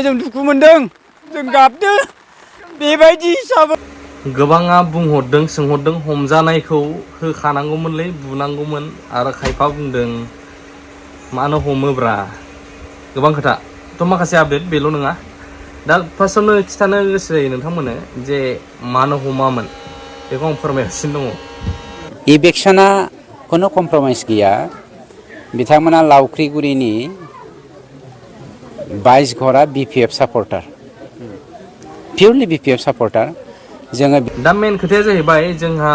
जों दुखु मोनदों जों गाबदों बेबायदि हिसाबै गोबाङा बुंहरदों सोंहरदों हमजानायखौ होखानांगौमोनलै बुनांगौमोन आरो खायफा बुंदों मानो हमोब्रा गोबां खोथा थ' माखासे आपडेट बेल' नङा दा फार्स्टआवनो खिथानो गोसो जायो नोंथांमोननो जे मानो हमामोन बेखौ आं फोरमायगासिनो दङ। इभिक्सना खुनु कमप्रमाइस गैया बिथांमोना लावख्रिगुरिनि 22 घरा BPF सापर्टार पिउरलि BPF सापर्टार जोङो दा मेन खोथाया जाहैबाय जोंहा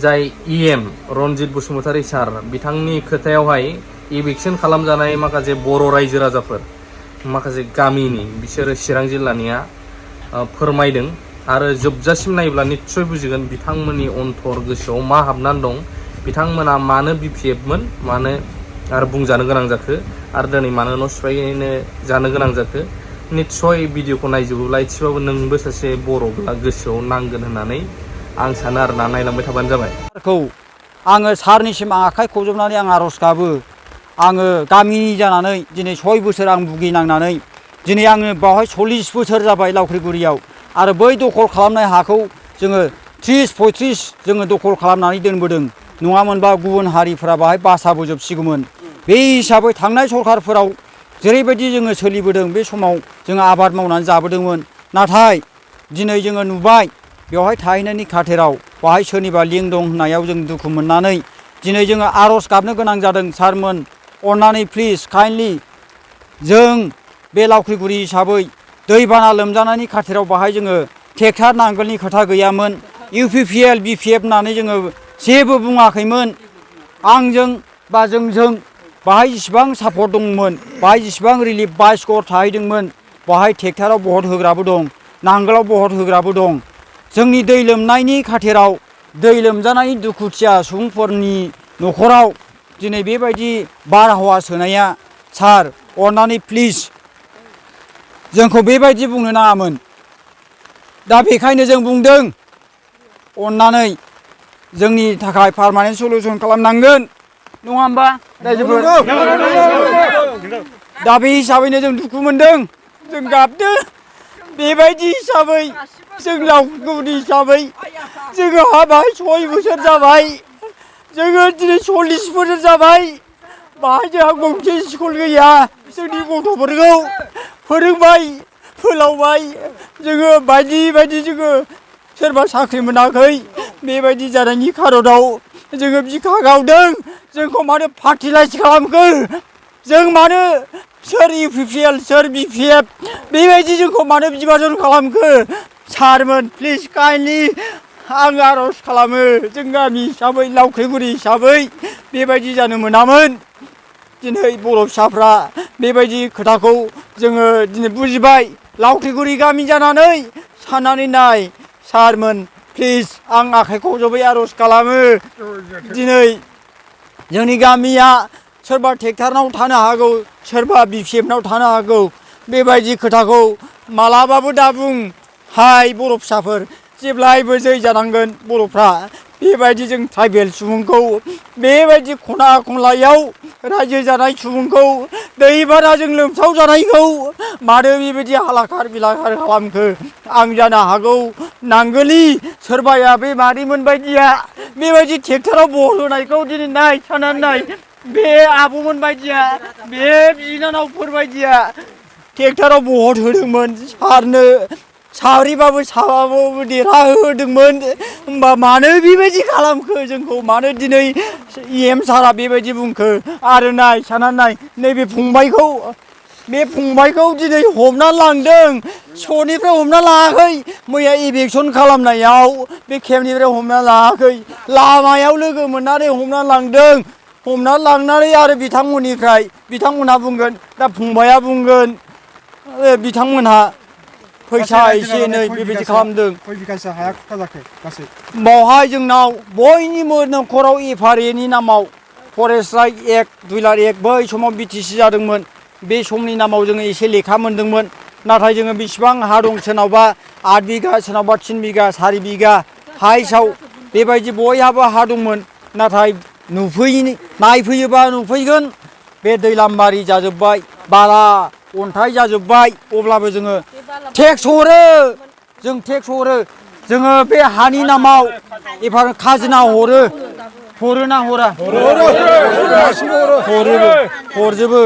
जाय EM रनजित बसुमतारी सार बिथांनि खोथायावहाय इभिक्सन खालामजानाय माखासे बर' रायजो राजाफोर माखासे गामिनि बिसोरो चिरां जिल्लानिया फोरमायदों आरो जोबजासिम नायोब्ला निस्सय बुजिगोन बिथांमोननि अन्तर गोसोआव मा हाबनानै दं बिथांमोना मानो BPFमोन मानो आरो बुंजानो गोनां जाखो आरो दिनै मानो न' सिफायनो जानो गोनां जाखो निस्सय भिडिअखौ नायजोबोब्ला एसेबाबो नोंबो सासे बर'ब्ला गोसोआव नांगोन होननानै आं सानो आरोना नायलांबाय थाबानो जाबाय। आङो सारनिसिम आखाइ खबजबनानै आं आर'ज गाबो आङो गामिनि जानानै दिनै 6 बोसोर आं भुगिनांनानै दिनै आङो बावहाय 40 बोसोर जाबाय लावख्रिगुरियाव आरो बै दखल खालामनाय हाखौ जोङो 30-35 जोङो दखल खालामनानै दोनबोदों नङामोनबा गुबुन हारिफोरा बाहाय बासाबोजोबसिगौमोन बे हिसाबै थांनाय सरखारफोराव जेरैबायदि जोङो सोलिबोदों बे समाव जोङो आबाद मावनानै जाबोदोंमोन नाथाय दिनै जोङो नुबाय बेवहाय थाहैनायनि खाथिराव बाहाय सोरनिबा लिंक दं होननायाव जों दुखु मोननानै दिनै जोङो आर'ज गाबनो गोनां जादों सारमोन अननानै प्लिज काइन्डलि जों बे लावख्रिगुरि हिसाबै दैबाना लोमजानायनि खाथिराव बाहाय जोङो ट्रेक्टर नांगोलनि खोथा गैयामोन UPPL BPF होननानै जोङो जेबो बुङाखैमोन आंजों बा जोंजों बाहाय जेसेबां सापर्ट दंमोन बाहाय जेसेबां रिलिफ 22 घर थाहैदोंमोन बाहाय ट्रेक्टराव बहद होग्राबो दं नांगोलाव बहद होग्राबो दं जोंनि दै लोमनायनि खाथिराव दै लोमजानायनि दुखुथिया सुबुंफोरनि न'खराव दिनै बेबायदि बारहावा सोनाया सार अननानै प्लिज जोंखौ बेबायदि बुंनो नाङामोन दा बेखायनो जों बुंदों अननानै जोंनि थाखाय पारमानेन्ट सलुसन खालामनांगोन नङा होमबा रायजोफोर दा बे हिसाबैनो जों दुखु मोनदों जों गाबदों बेबायदि हिसाबै जों लावख्रिगुरि हिसाबै जोङो हाबाय 6 बोसोर जाबाय जोङो दिनै 40 बोसोर जाबाय बाहाय जोंहा गंसे स्कुल गैया जोंनि गथ'फोरखौ फोरोंबाय फोलावबाय जोङो बायदि बायदि जोङो सोरबा साख्रि मोनाखै बेबायदि जानायनि खारनाव जोङो बिखा गावदों जोंखौ मानो फार्टिलाइज खालामखो जों मानो सोर UPPL सोर BPF बेबायदि जोंखौ मानो बिभाजन खालामखो सारमोन प्लिज काइन्डलि आं आर'ज खालामो जों गामि हिसाबै लावख्रिगुरि हिसाबै बेबायदि जानो मोनामोन दिनै बर' फिसाफ्रा बेबायदि खोथाखौ जोङो दिनै बुजिबाय लावख्रिगुरि गामि जानानै साननानै नाय सारमोन प्लिज आं आखाइ खबजबै आर'ज खालामो दिनै जोंनि गामिया सोरबा ट्रेक्टरनाव थानो हागौ सोरबा BPFनाव थानो हागौ बेबायदि खोथाखौ मालाबाबो दा बुं हाय बर' फिसाफोर जेब्लायबो जै जानांगोन बर'फ्रा बेबायदि जों ट्राइबेल सुबुंखौ बेबायदि खना खनलायाव रायजो जानाय सुबुंखौ दैबानाजों लोमसाव जानायखौ मानो बेबायदि हालाखार बिलाखार खालामखो आं जानो हागौ नांगोलि सोरबाया बे मादैमोन बायदिया बेबायदि ट्रेक्टराव बहद होनायखौ दिनै नाय साननानै नाय बे आब'मोन बायदिया बे बिनानावफोर बायदिया ट्रेक्टराव बहद होदोंमोन सारनो साब्रैबाबो साबाबाबो देरहाहोदोंमोन होमबा मानो बेबायदि खालामखो जोंखौ मानो दिनै EM सारा बेबायदि बुंखो आरो नाय साननानै नाय नैबे फंबायखौ दिनै हमना लांदों स'निफ्राय हमना लाङाखै मैया इभिक्सन खालामनायाव बे केम्पनिफ्राय हमना लाङाखै लामायाव लोगो मोननानै हमना लांदों हमना लांनानै आरो बिथांमोनहा बुंगोन दा फंबाया बुंगोन बिथांमोनहा फैसा एसे एनै बेबायदि खालामदों बावहाय जोंनाव बयनिबो न'खराव FRAनि नामाव फरेस्ट राइट एक्ट 2001 बै समाव BTC जादोंमोन बे समनि नामाव जोङो एसे लेखा मोन्दोंमोन नाथाय जोङो बेसेबां हा दं सोरनावबा 8 बिगा सोरनावबा 3 बिगा 4 बिगा हाइसाव बेबायदि बयहाबो हा दंमोन नाथाय नायफैयोबा नुफैगोन बे दैलामबारि जाजोब्बाय बाला अन्थाइ जाजोब्बाय अब्लाबो जोङो टेक्स हरो जों टेक्स हरो जोङो बे हानि नामाव एफा खाजोना हरोना हरा हरजोबो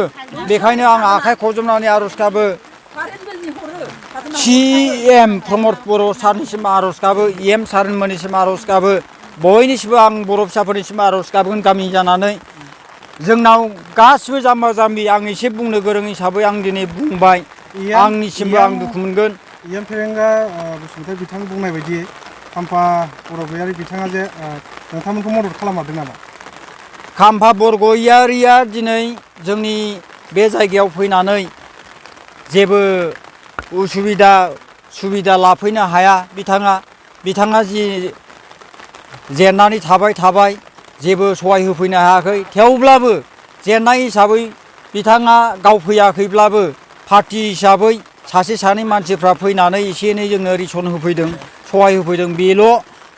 बेखायनो आं आखाइ खबजबनानै आर'ज गाबो CM प्रमद बर' सारनिसिम आर'ज गाबो EM सारमोननिसिम आर'ज गाबो बयनिसिमबो आं बर' फिसाफोरनिसिम आर'ज गाबगोन गामि जानानै जोंनाव गासिबो जाम्बा जाम्बि आं एसे बुंनो गोरों हिसाबै आं दिनै बुंबाय आंनिसिमबो आं दुखु मोनगोन EM फेरेंगा बसुमतारी बिथां बुंनाय बायदि खाम्फा बरगयारी बिथाङा जे नोंथांमोनखौ मदद खालामहादों नामा खाम्फा बरगयारिया दिनै जोंनि बे जायगायाव फैनानै जेबो सुबिदा लाफैनो हाया बिथाङा जि जेननानै थाबाय जेबो सहाय होफैनो हायाखै थेवब्लाबो जेननाय हिसाबै बिथाङा गावफैयाखैब्लाबो पार्टि हिसाबै सासे सानै मानसिफ्रा फैनानै एसे एनै जोंनो रिसन होफैदों सहाय होफैदों बेल'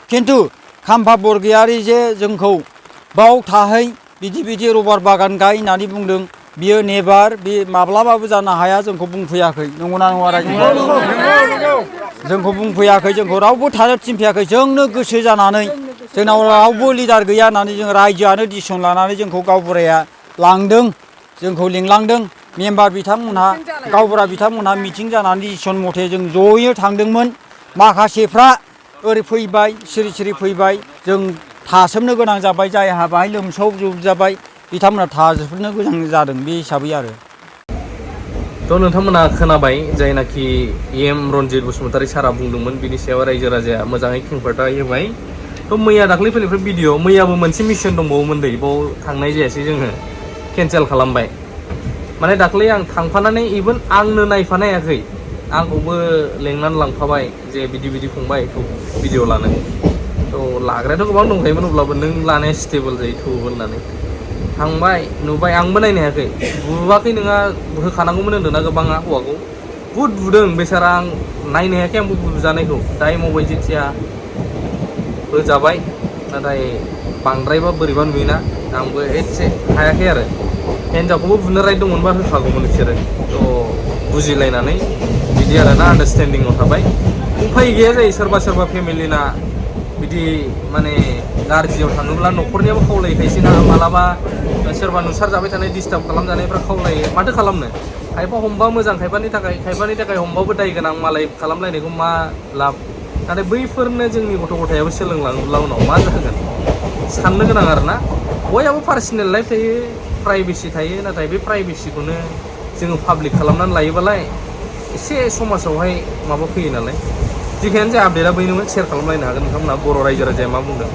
खिन्थु खाम्फा बरगयारी जे जोंखौ बाव थाहै बिदि रबार बागान गाय होननानै बुंदों बियो नेभार बे माब्लाबाबो जानो हाया जोंखौ बुंफैयाखै नंगौना नङा जोंखौ बुंफैयाखै जोंखौ रावबो थानो थिनफैयाखै जोंनो गोसो जानानै जोंनाव रावबो लिडार गैया होननानै जों रायजोआनो डिसिसन लानानै जोंखौ गावबुराया लांदों जोंखौ लिंलांदों मेम्बार बिथांमोनहा गावबुरा बिथांमोनहा मिटिं जानानै डिसिसन मथे जों जयै थांदोंमोन माखासेफ्रा ओरै फैबाय सिरि फैबाय जों थासोमनो गोनां जाबाय जायहा बाहाय लोमसावजोबजाबाय बिथांमोना थाजोबनो गोनां जादों बे हिसाबै आरो थ' नोंथांमोना खोनाबाय जायनाखि EM रनजित बसुमतारी सारा बुंदोंमोन बिनि सायाव रायजो राजाया मोजाङै खेंफोरथा होबाय थ' मैया दाख्लैफोरनिफ्राय भिडिअ मैयाबो मोनसे मिशन दंबावोमोन दै बाव थांनाय जायासै जोङो केन्सेल खालामबाय माने दाख्लै आं थांफानानै इभेन आंनो नायफानो हायाखै आंखौबो लेंनानै लांफाबाय जे बिदि फंबाय थ' भिडिअ लानो थ' लाग्रायाथ' गोबां दंखायोमोन अब्लाबो नों लानाया स्टेबल जायो थ' होननानै थांबाय नुबाय आंबो नायनो हायाखै बुवाखै नोंहा होखानांगौमोन होन्दोंना गोबाङा हौवाखौ बुहुद बुदों बेसारा आं नायनो हायाखै आंबो बुजानायखौ दायो मबाइल जेथिया होजाबाय नाथाय बांद्रायबा बोरैबा नुयोना आंबो एसे हायाखै आरो हिन्जावखौबो बुनो राइट दंमोनबा होखागौमोन बिसोरो थ' बुजिलायनानै बिदि आरोना आन्डारस्टेन्डिंआव थाबाय उफाय गैया जायो सोरबा फेमिलिना बिदि माने गाज्रियाव थाङोब्ला न'खरनियाबो खावलायो खायसे ना मालाबा सोरबा नुसार जाबाय थानाय डिस्टार्ब खालामजानायफ्रा खावलायो माथो खालामनो खायफा हमबा मोजां खायफानि थाखाय हमबाबो दाय गोनां मालाय खालामलायनायखौ मा लाब नाथाय बैफोरनो जोंनि गथ' गथायाबो सोलोंलाङोब्ला उनाव मा जागोन साननो गोनां आरोना बयहाबो पार्सनेल लाइफ थायो प्राइभेसि थायो नाथाय बे प्राइभेसिखौनो जोङो पाब्लिक खालामनानै लायोबालाय एसे समाजावहाय माबा फैयो नालाय जिखियानो जाया आपडेटआ बैनोमोन शेयार खालामलायनो हागोन नोंथांमोनहा बर' रायजो राजाया मा बुंदों